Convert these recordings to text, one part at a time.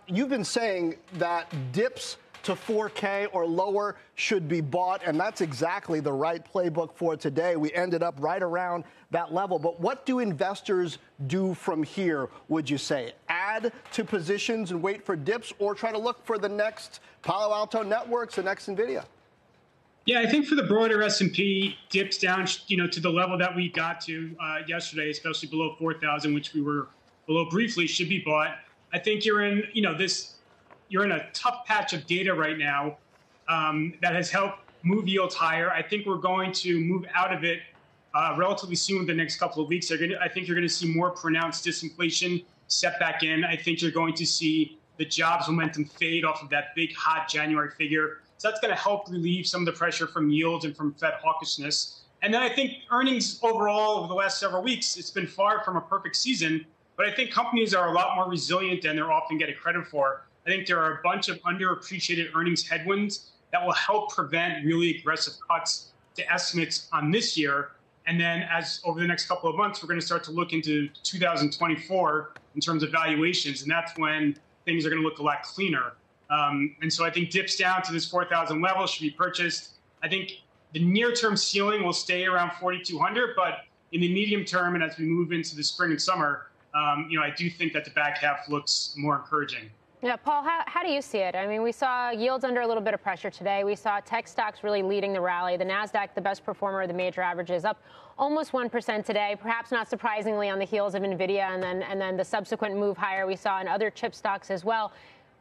You've been saying that dips to 4K or lower should be bought, and that's exactly the right playbook for today. We ended up right around that level. But what do investors do from here, would you say? Add to positions and wait for dips, or try to look for the next Palo Alto Networks, the next NVIDIA? Yeah, I think for the broader S&P, dips down, to the level that we got to yesterday, especially below 4,000, which we were below briefly, should be bought. I think you're in, you're in a tough patch of data right now that has helped move yields higher. I think we're going to move out of it relatively soon, the next couple of weeks. I think you're going to see more pronounced disinflation set back in. I think you're going to see the jobs momentum fade off of that big, hot January figure. So that's going to help relieve some of the pressure from yields and from Fed hawkishness. And then I think earnings overall over the last several weeks, it's been far from a perfect season, but I think companies are a lot more resilient than they're often getting credit for. I think there are a bunch of underappreciated earnings headwinds that will help prevent really aggressive cuts to estimates on this year. And then as over the next couple of months, we're going to start to look into 2024 in terms of valuations. And that's when things are going to look a lot cleaner. And so I think dips down to this 4,000 level should be purchased. I think the near-term ceiling will stay around 4,200, but in the medium term and as we move into the spring and summer, I do think that the back half looks more encouraging. Yeah, Paul, how do you see it? I mean, we saw yields under a little bit of pressure today. We saw tech stocks really leading the rally. The NASDAQ, the best performer of the major averages, up almost 1% today, perhaps not surprisingly on the heels of NVIDIA and then the subsequent move higher we saw in other chip stocks as well.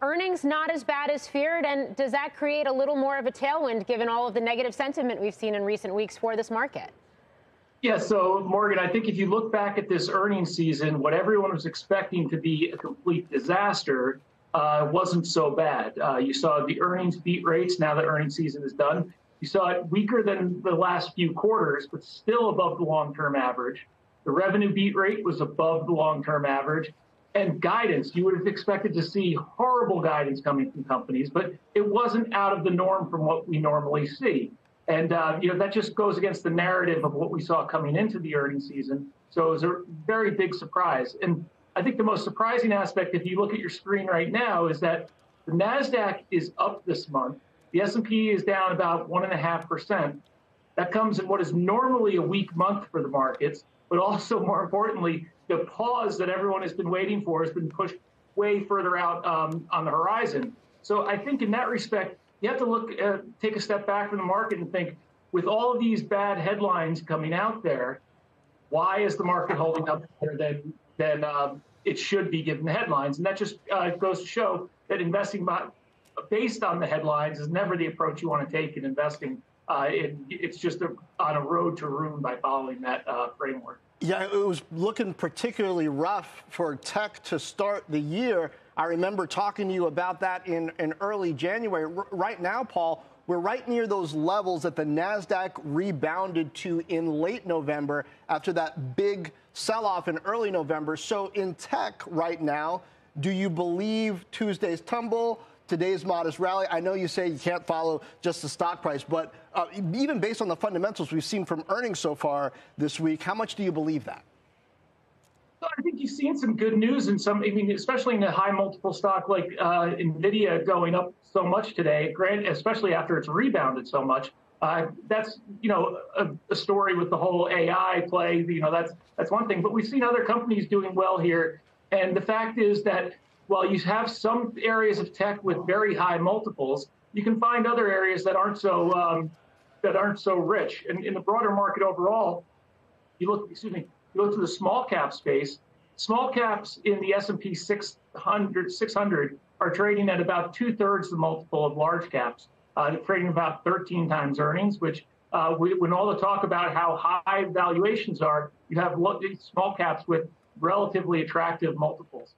Earnings not as bad as feared, and does that create a little more of a tailwind given all of the negative sentiment we've seen in recent weeks for this market? Yeah, so Morgan, I think if you look back at this earnings season, what everyone was expecting to be a complete disaster wasn't so bad. You saw the earnings beat rates now that earnings season is done. You saw it weaker than the last few quarters, but still above the long-term average. The revenue beat rate was above the long-term average. And guidance, you would have expected to see horrible guidance coming from companies, but it wasn't out of the norm from what we normally see. And that just goes against the narrative of what we saw coming into the earnings season. So it was a very big surprise. And I think the most surprising aspect, if you look at your screen right now, is that the NASDAQ is up this month. The S&P is down about 1.5%. That comes in what is normally a weak month for the markets, but also more importantly, the pause that everyone has been waiting for has been pushed way further out on the horizon. So I think in that respect, you have to take a step back from the market and think, with all of these bad headlines coming out there, why is the market holding up better than it should be given the headlines? And that just goes to show that investing based on the headlines is never the approach you want to take in investing. It's just on a road to ruin by following that framework. Yeah, it was looking particularly rough for tech to start the year. I remember talking to you about that in early January. Right now, Paul, we're right near those levels that the NASDAQ rebounded to in late November after that big sell-off in early November. So in tech right now, do you believe Tuesday's tumble, today's modest rally? I know you say you can't follow just the stock price, but even based on the fundamentals we've seen from earnings so far this week, how much do you believe that? Well, I think you've seen some good news in especially in a high multiple stock like NVIDIA going up so much today, especially after it's rebounded so much. That's, a story with the whole AI play, that's one thing. But we've seen other companies doing well here. And the fact is that while you have some areas of tech with very high multiples, you can find other areas that aren't so rich. And in the broader market overall, you look to the small cap space. Small caps in the S&P 600 are trading at about 2/3 the multiple of large caps. They're trading about 13 times earnings, which when all the talk about how high valuations are, you have small caps with relatively attractive multiples.